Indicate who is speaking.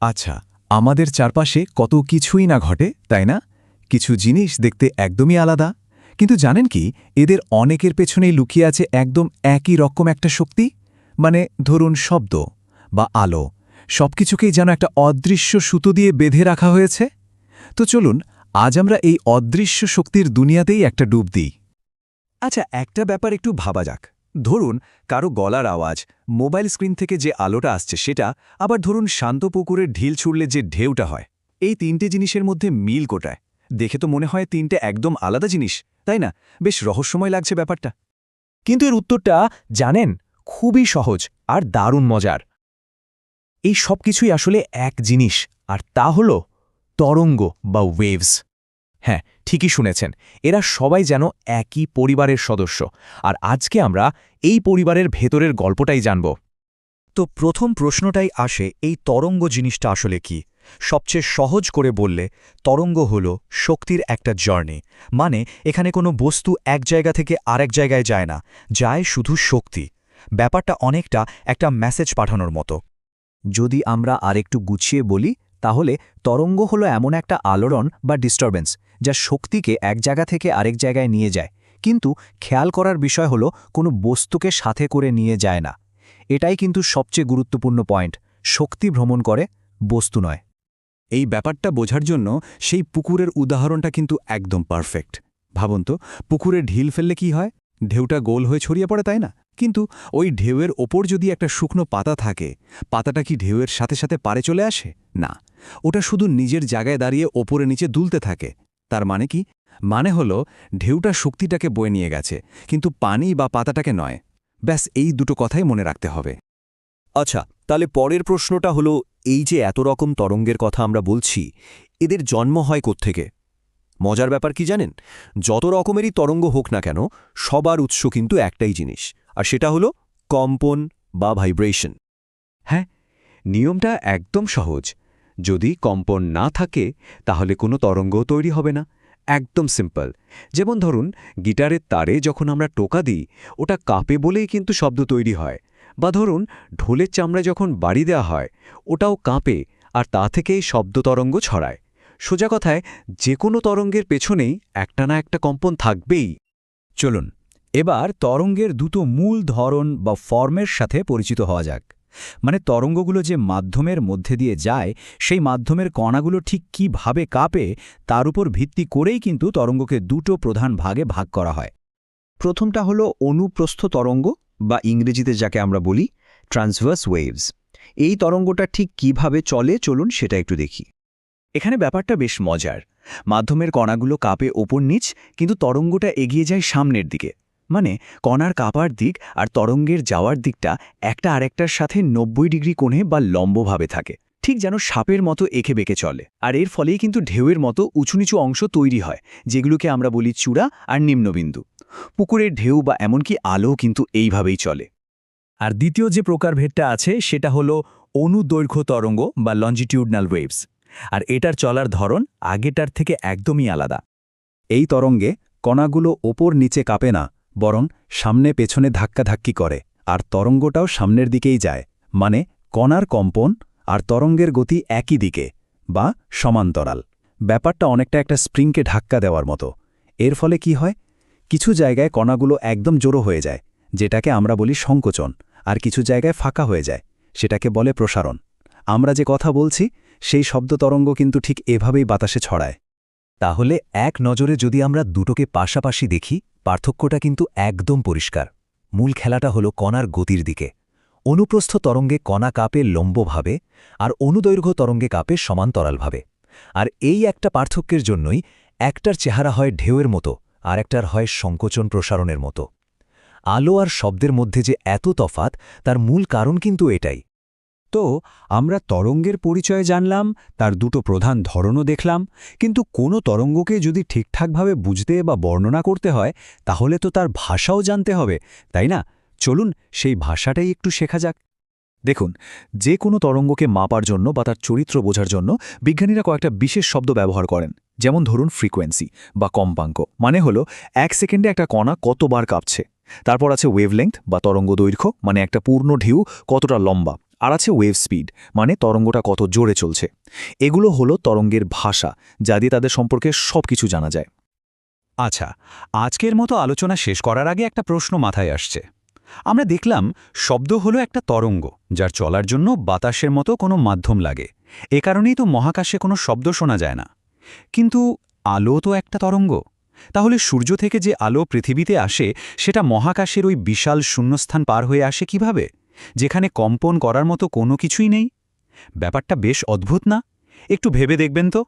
Speaker 1: আচ্ছা, আমাদের চারপাশে কত কিছুই না ঘটে, তাই না? কিছু জিনিস দেখতে একদমই আলাদা, কিন্তু জানেন কি, এদের অনেকের পেছনেই লুকিয়ে আছে একদম একই রকম একটা শক্তি। মানে ধরুন শব্দ বা আলো, সবকিছুকেই যেন একটা অদৃশ্য সুতো দিয়ে বেঁধে রাখা হয়েছে। তো চলুন আজ আমরা এই অদৃশ্য শক্তির দুনিয়াতেই একটা ডুব দিই।
Speaker 2: আচ্ছা, একটা ব্যাপার একটু ভাবা যাক। ধরুন কারো গলার আওয়াজ, মোবাইল স্ক্রিন থেকে যে আলোটা আসছে সেটা, আবার ধরুন শান্ত পুকুরের ঢিল ছুড়লে যে ঢেউটা হয়। এই তিনটে জিনিসের মধ্যে মিল কোটায়? দেখে তো মনে হয় তিনটে একদম আলাদা জিনিস, তাই না? বেশ রহস্যময় লাগছে ব্যাপারটা।
Speaker 3: কিন্তু এর উত্তরটা জানেন, খুবই সহজ আর দারুণ মজার। এই সব কিছুই আসলে এক জিনিস, আর তা হল তরঙ্গ বা ওয়েভস। হ্যাঁ, ঠিকই শুনেছেন, এরা সবাই যেন একই পরিবারের সদস্য। আর আজকে আমরা এই পরিবারের ভেতরের গল্পটাই জানব।
Speaker 2: তো প্রথম প্রশ্নটাই আসে, এই তরঙ্গ জিনিসটা আসলে কি? সবচেয়ে সহজ করে বললে, তরঙ্গ হল শক্তির একটা জার্নি। মানে এখানে কোনো বস্তু এক জায়গা থেকে আরেক জায়গায় যায় না, যায় শুধু শক্তি। ব্যাপারটা অনেকটা একটা মেসেজ পাঠানোর মতো। যদি আমরা আরেকটু গুছিয়ে বলি, তাহলে তরঙ্গ হলো এমন একটা আলোড়ন বা ডিস্টারবেন্স যা শক্তিকে এক জায়গা থেকে আরেক জায়গায় নিয়ে যায়, কিন্তু খেয়াল করার বিষয় হলো কোনো বস্তুকে সাথে করে নিয়ে যায় না। এটাই কিন্তু সবচেয়ে গুরুত্বপূর্ণ পয়েন্ট। শক্তি ভ্রমণ করে, বস্তু নয়।
Speaker 1: এই ব্যাপারটা বোঝার জন্য সেই পুকুরের উদাহরণটা কিন্তু একদম পারফেক্ট। ভাবুন তো, পুকুরে ঢিল ফেললে কি হয়? ঢেউটা গোল হয়ে ছড়িয়ে পড়ে, তাই না? কিন্তু ওই ঢেউয়ের ওপর যদি একটা শুকনো পাতা থাকে, পাতাটা কি ঢেউয়ের সাথে সাথে পারে চলে আসে? না, ওটা শুধু নিজের জায়গায় দাঁড়িয়ে ওপরে নিচে দুলতে থাকে। তার মানে কি? মানে হলো ঢেউটা শক্তিটাকে বয়ে নিয়ে গেছে, কিন্তু পানি বা পাতাটাকে নয়। ব্যাস এই দুটো কথাই মনে রাখতে হবে।
Speaker 2: আচ্ছা, তাহলে পরের প্রশ্নটা হলো, এই যে এত রকম তরঙ্গের কথা আমরা বলছি, এদের জন্ম হয় কোত্থেকে? মজার ব্যাপার কি জানেন? যত রকমেরই তরঙ্গ হোক না কেন, সবার উৎস কিন্তু একটাই জিনিস, আর সেটা হলো কম্পন বা ভাইব্রেশন।
Speaker 4: হ্যাঁ, নিয়মটা একদম সহজ। যদি কম্পন না থাকে তাহলে কোনো তরঙ্গও তৈরি হবে না। একদম সিম্পল। যেমন ধরুন, গিটারের তারে যখন আমরা টোকা দিই, ওটা কাঁপে বলেই কিন্তু শব্দ তৈরি হয়। বা ধরুন, ঢোলের চামড়ায় যখন বাড়ি দেওয়া হয়, ওটাও কাঁপে, আর তা থেকেই শব্দ তরঙ্গ ছড়ায়। সোজা কথায়, যে কোনো তরঙ্গের পেছনেই একটা না একটা কম্পন থাকবেই।
Speaker 3: চলুন এবার তরঙ্গের দুটো মূল ধরন বা ফর্মের সাথে পরিচিত হওয়া যাক। মানে তরঙ্গগুলো যে মাধ্যমের মধ্যে দিয়ে যায়, সেই মাধ্যমের কণাগুলো ঠিক কীভাবে কাঁপে তার উপর ভিত্তি করেই কিন্তু তরঙ্গকে দুটো প্রধান ভাগে ভাগ করা হয়। প্রথমটা হলো অনুপ্রস্থ তরঙ্গ, বা ইংরেজিতে যাকে আমরা বলি ট্রান্সভার্স ওয়েভস। এই তরঙ্গটা ঠিক কিভাবে চলে, চলুন সেটা একটু দেখি। এখানে ব্যাপারটা বেশ মজার। মাধ্যমের কণাগুলো কাঁপে ওপর নিচ, কিন্তু তরঙ্গটা এগিয়ে যায় সামনের দিকে। মানে কণার কাঁপার দিক আর তরঙ্গের যাওয়ার দিকটা একটা আরেকটার সাথে 90 ডিগ্রি কোণে বা লম্বভাবে থাকে, ঠিক যেন সাপের মতো এঁকে বেঁকে চলে। আর এর ফলেই কিন্তু ঢেউয়ের মতো উঁচু নিচু অংশ তৈরি হয়, যেগুলোকে আমরা বলি চূড়া আর নিম্নবিন্দু। পুকুরের ঢেউ বা এমনকি আলো কিন্তু এইভাবেই চলে। আর দ্বিতীয় যে প্রকারভেদটা আছে সেটা হলো অনুদৈর্ঘ্য তরঙ্গ বা লঞ্জিটিউডনাল ওয়েভস। আর এটার চলার ধরন আগেটার থেকে একদমই আলাদা।
Speaker 1: এই তরঙ্গে কণাগুলো ওপর নিচে কাঁপে না, বরং সামনে পেছনে ধাক্কাধাক্কি করে, আর তরঙ্গটাও সামনের দিকেই যায়। মানে কণার কম্পন আর তরঙ্গের গতি একই দিকে, বা সমান্তরাল। ব্যাপারটা অনেকটা একটা স্প্রিংকে ধাক্কা দেওয়ার মতো। এর ফলে কি হয়? কিছু জায়গায় কণাগুলো একদম জড়ো হয়ে যায়, যেটাকে আমরা বলি সংকোচন, আর কিছু জায়গায় ফাঁকা হয়ে যায়, সেটাকে বলে প্রসারণ। আমরা যে কথা বলছি, সেই শব্দ তরঙ্গ কিন্তু ঠিক এভাবেই বাতাসে ছড়ায়।
Speaker 3: তাহলে এক নজরে যদি আমরা দুটোকে পাশাপাশি দেখি, পার্থক্যটা কিন্তু একদম পরিষ্কার। মূল খেলাটা হলো কণার গতির দিকে। অনুপ্রস্থ তরঙ্গে কণা কাঁপে লম্বভাবে, আর অনুদৈর্ঘ্য তরঙ্গে কাঁপে সমান্তরালভাবে। আর এই একটা পার্থক্যের জন্যই একটার চেহারা হয় ঢেউয়ের মতো, আর একটার হয় সংকোচন প্রসারণের মতো। আলো আর শব্দের মধ্যে যে এত তফাৎ, তার মূল কারণ কিন্তু এটাই।
Speaker 2: তো আমরা তরঙ্গের পরিচয় জানলাম, তার দুটো প্রধান ধরনও দেখলাম, কিন্তু কোনো তরঙ্গকে যদি ঠিকঠাকভাবে বুঝতে বা বর্ণনা করতে হয়, তাহলে তো তার ভাষাও জানতে হবে, তাই না? চলুন সেই ভাষাটাই একটু শেখা যাক।
Speaker 3: দেখুন, যে কোনো তরঙ্গকে মাপার জন্য বা তার চরিত্র বোঝার জন্য বিজ্ঞানীরা কয়েকটা বিশেষ শব্দ ব্যবহার করেন। যেমন ধরুন ফ্রিকোয়েন্সি বা কম্পাঙ্ক, মানে হলো 1 সেকেন্ডে একটা কণা কতবার কাঁপছে।
Speaker 5: তারপর আছে ওয়েভলেংথ বা তরঙ্গ দৈর্ঘ্য, মানে একটা পূর্ণ ঢেউ কতটা লম্বা। আর আছে ওয়েভ স্পিড, মানে তরঙ্গটা কত জোরে চলছে। এগুলো হলো তরঙ্গের ভাষা, যা দিয়ে তাদের সম্পর্কে সবকিছু জানা যায়।
Speaker 3: আচ্ছা, আজকের মতো আলোচনা শেষ করার আগে একটা প্রশ্ন মাথায় আসছে। আমরা দেখলাম শব্দ হলো একটা তরঙ্গ, যার চলার জন্য বাতাসের মতো কোনো মাধ্যম লাগে। এ কারণেই তো মহাকাশে কোনো শব্দ শোনা যায় না। কিন্তু আলো তো একটা তরঙ্গ। তাহলে সূর্য থেকে যে আলো পৃথিবীতে আসে, সেটা মহাকাশের ওই বিশাল শূন্যস্থান পার হয়ে আসে কিভাবে, যেখানে কম্পন করার মতো কোনো কিছুই নেই? ব্যাপারটা বেশ অদ্ভুত না? একটু ভেবে দেখবেন তো।